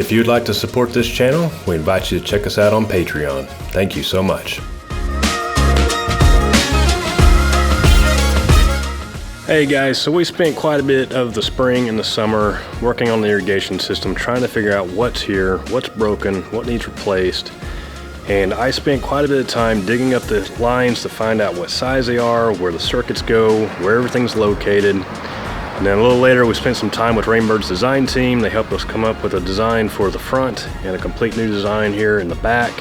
If you'd like to support this channel, we invite you to check us out on Patreon. Thank you so much. Hey guys, so we spent quite a bit of the spring and the summer working on the irrigation system, trying to figure out what's here, what's broken, what needs replaced. And I spent quite a bit of time digging up the lines to find out what size they are, where the circuits go, where everything's located. And then a little later we spent some time with Rainbird's design team. They helped us come up with a design for the front and a complete new design here in the back.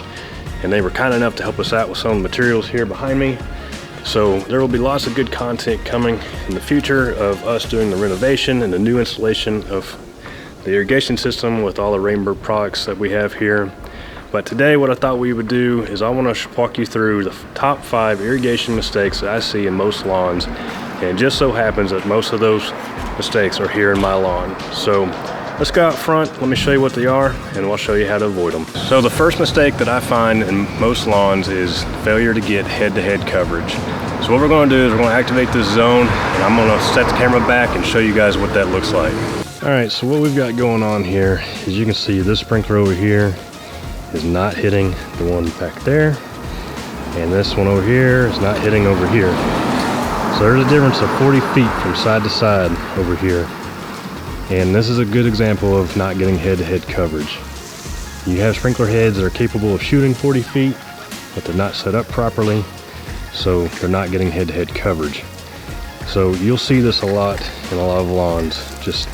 And they were kind enough to help us out with some of the materials here behind me. So there will be lots of good content coming in the future of us doing the renovation and the new installation of the irrigation system with all the Rainbird products that we have here. But today what I thought we would do is I want to walk you through the top 5 irrigation mistakes that I see in most lawns. And it just so happens that most of those mistakes are here in my lawn. So let's go out front, let me show you what they are, and I'll show you how to avoid them. So the first mistake that I find in most lawns is failure to get head-to-head coverage. So what we're going to do is we're going to activate this zone, and I'm going to set the camera back and show you guys what that looks like. All right, so what we've got going on here is you can see this sprinkler over here is not hitting the one back there, and this one over here is not hitting over here. So there's a difference of 40 feet from side to side over here. And this is a good example of not getting head-to-head coverage. You have sprinkler heads that are capable of shooting 40 feet, but they're not set up properly, so they're not getting head-to-head coverage. So you'll see this a lot in a lot of lawns, just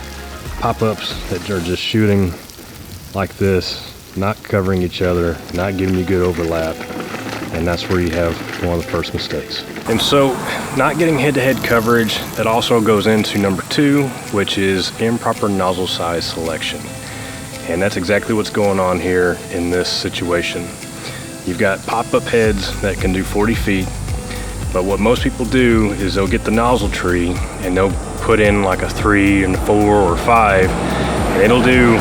pop-ups that are just shooting like this, not covering each other, not giving you good overlap, and that's where you have one of the first mistakes. And so not getting head-to-head coverage, that also goes into number 2, which is improper nozzle size selection. And that's exactly what's going on here in this situation. You've got pop-up heads that can do 40 feet, but what most people do is they'll get the nozzle tree and they'll put in like a 3 and 4 or 5, and it'll do,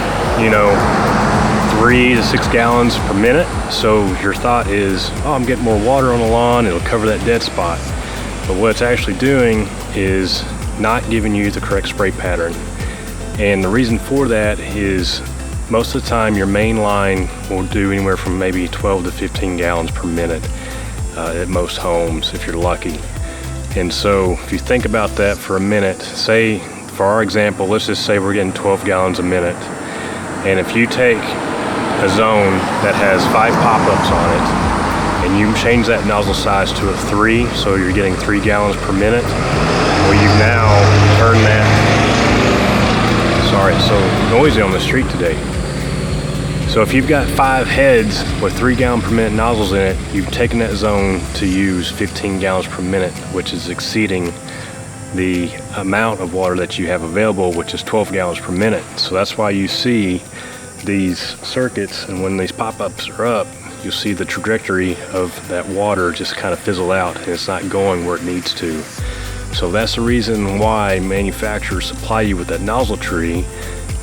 you know, 3 to 6 gallons per minute. So your thought is, oh, I'm getting more water on the lawn, it'll cover that dead spot. But what it's actually doing is not giving you the correct spray pattern. And the reason for that is most of the time your main line will do anywhere from maybe 12 to 15 gallons per minute at most homes, if you're lucky. And so if you think about that for a minute, say for our example, let's just say we're getting 12 gallons a minute. And if you take a zone that has 5 pop-ups on it, and you change that nozzle size to a 3, so you're getting 3 gallons per minute, well, you've now turned that, sorry, it's so noisy on the street today. So if you've got 5 heads with 3 gallon per minute nozzles in it, you've taken that zone to use 15 gallons per minute, which is exceeding the amount of water that you have available, which is 12 gallons per minute. So that's why you see these circuits, and when these pop-ups are up, you'll see the trajectory of that water just kind of fizzle out, and it's not going where it needs to. So that's the reason why manufacturers supply you with that nozzle tree,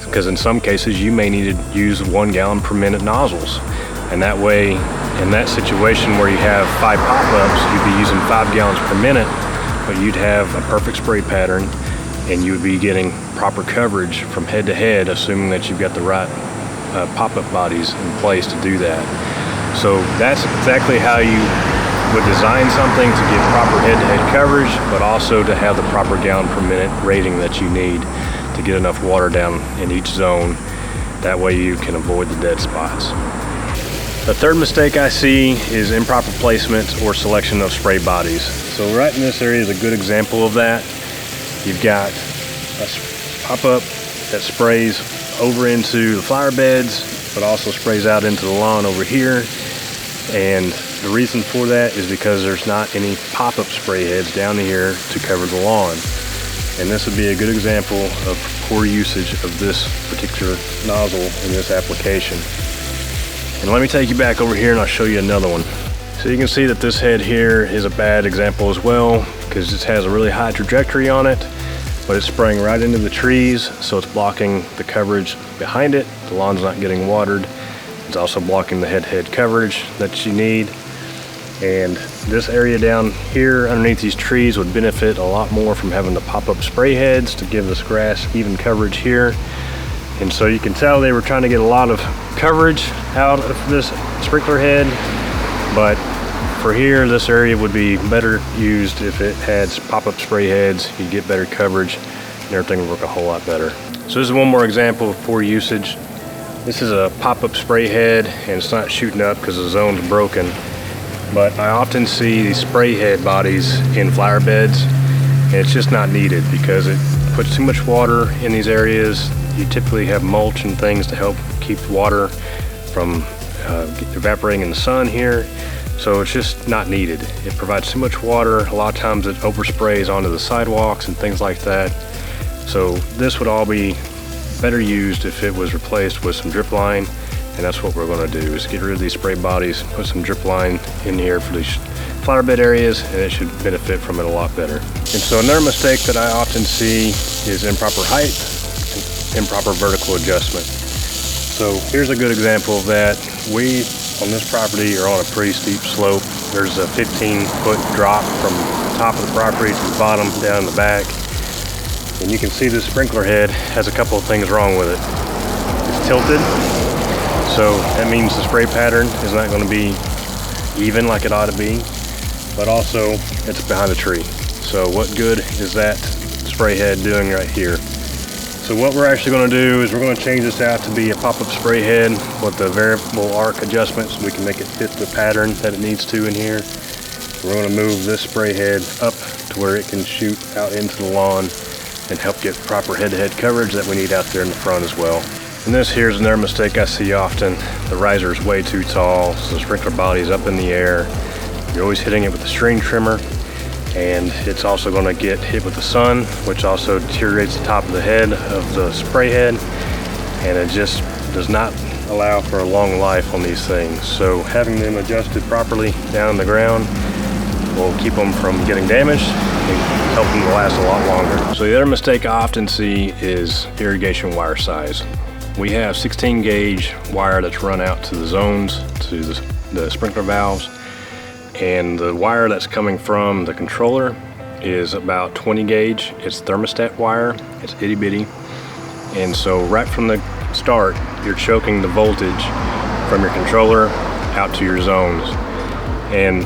because in some cases you may need to use 1 gallon per minute nozzles, and that way in that situation where you have 5 pop-ups, you'd be using 5 gallons per minute, but you'd have a perfect spray pattern and you would be getting proper coverage from head to head, assuming that you've got the right pop-up bodies in place to do that. So that's exactly how you would design something to get proper head-to-head coverage, but also to have the proper gallon per minute rating that you need to get enough water down in each zone. That way you can avoid the dead spots. The third mistake I see is improper placement or selection of spray bodies. So right in this area is a good example of that. You've got a pop-up that sprays over into the flower beds, but also sprays out into the lawn over here. And the reason for that is because there's not any pop-up spray heads down here to cover the lawn. And this would be a good example of poor usage of this particular nozzle in this application. And let me take you back over here and I'll show you another one. So you can see that this head here is a bad example as well, because it has a really high trajectory on it, but it's spraying right into the trees, so it's blocking the coverage behind it. The lawn's not getting watered. It's also blocking the head-to-head coverage that you need. And this area down here underneath these trees would benefit a lot more from having the pop-up spray heads to give this grass even coverage here. And so you can tell they were trying to get a lot of coverage out of this sprinkler head, but for here, this area would be better used if it had pop-up spray heads. You'd get better coverage and everything would work a whole lot better. So this is one more example of poor usage. This is a pop-up spray head and it's not shooting up because the zone's broken. But I often see these spray head bodies in flower beds, and it's just not needed because it puts too much water in these areas. You typically have mulch and things to help keep water from evaporating in the sun here. So it's just not needed. It provides too much water. A lot of times it oversprays onto the sidewalks and things like that. So this would all be better used if it was replaced with some drip line, and that's what we're going to do, is get rid of these spray bodies, put some drip line in here for these flower bed areas, and it should benefit from it a lot better. And so another mistake that I often see is improper height, improper vertical adjustment. So here's a good example of that. We on this property are on a pretty steep slope. There's a 15-foot drop from the top of the property to the bottom down in the back. And you can see this sprinkler head has a couple of things wrong with it. It's tilted, so that means the spray pattern is not going to be even like it ought to be, but also it's behind a tree. So what good is that spray head doing right here? So what we're actually going to do is we're going to change this out to be a pop-up spray head with the variable arc adjustments so we can make it fit the pattern that it needs to in here. We're going to move this spray head up to where it can shoot out into the lawn and help get proper head-to-head coverage that we need out there in the front as well. And this here's another mistake I see often. The riser is way too tall, so the sprinkler body is up in the air. You're always hitting it with a string trimmer, and it's also going to get hit with the sun, which also deteriorates the top of the head of the spray head, and it just does not allow for a long life on these things. So having them adjusted properly down on the ground will keep them from getting damaged and help them to last a lot longer. So the other mistake I often see is irrigation wire size. We have 16 gauge wire that's run out to the zones, to the sprinkler valves, and the wire that's coming from the controller is about 20 gauge. It's thermostat wire, it's itty bitty, and so right from the start you're choking the voltage from your controller out to your zones. And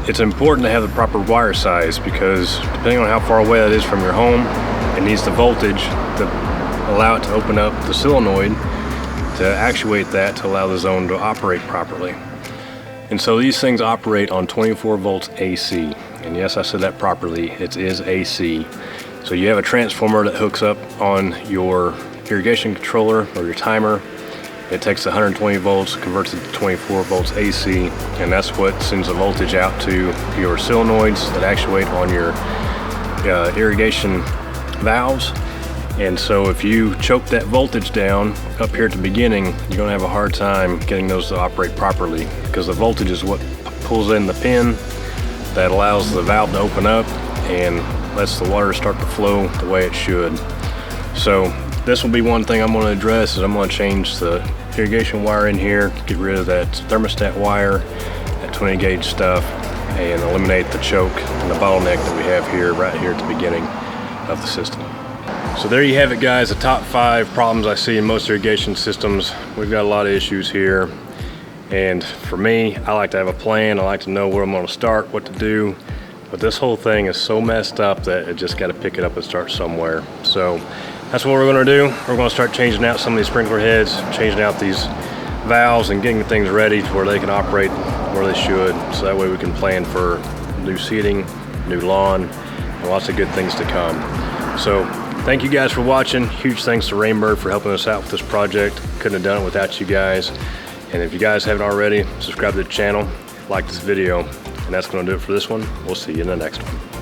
it's important to have the proper wire size because depending on how far away that is from your home, it needs the voltage to allow it to open up the solenoid to actuate that to allow the zone to operate properly. And so these things operate on 24 volts AC. And yes, I said that properly, it is AC. So you have a transformer that hooks up on your irrigation controller or your timer. It takes 120 volts, converts it to 24 volts AC, and that's what sends the voltage out to your solenoids that actuate on your irrigation valves. And so if you choke that voltage down up here at the beginning, you're going to have a hard time getting those to operate properly because the voltage is what pulls in the pin that allows the valve to open up and lets the water start to flow the way it should. So this will be one thing I'm going to address, is I'm going to change the irrigation wire in here, get rid of that thermostat wire, that 20 gauge stuff, and eliminate the choke and the bottleneck that we have here, right here at the beginning of the system. So there you have it, guys, the top 5 problems I see in most irrigation systems. We've got a lot of issues here, and for me, I like to have a plan. I like to know where I'm going to start, what to do, but this whole thing is so messed up that it just got to pick it up and start somewhere. So that's what we're going to do. We're going to start changing out some of these sprinkler heads, changing out these valves, and getting things ready to where they can operate where they should, so that way we can plan for new seeding, new lawn, and lots of good things to come. So thank you guys for watching. Huge thanks to Rainbird for helping us out with this project. Couldn't have done it without you guys. And if you guys haven't already, subscribe to the channel, like this video, and that's going to do it for this one. We'll see you in the next one.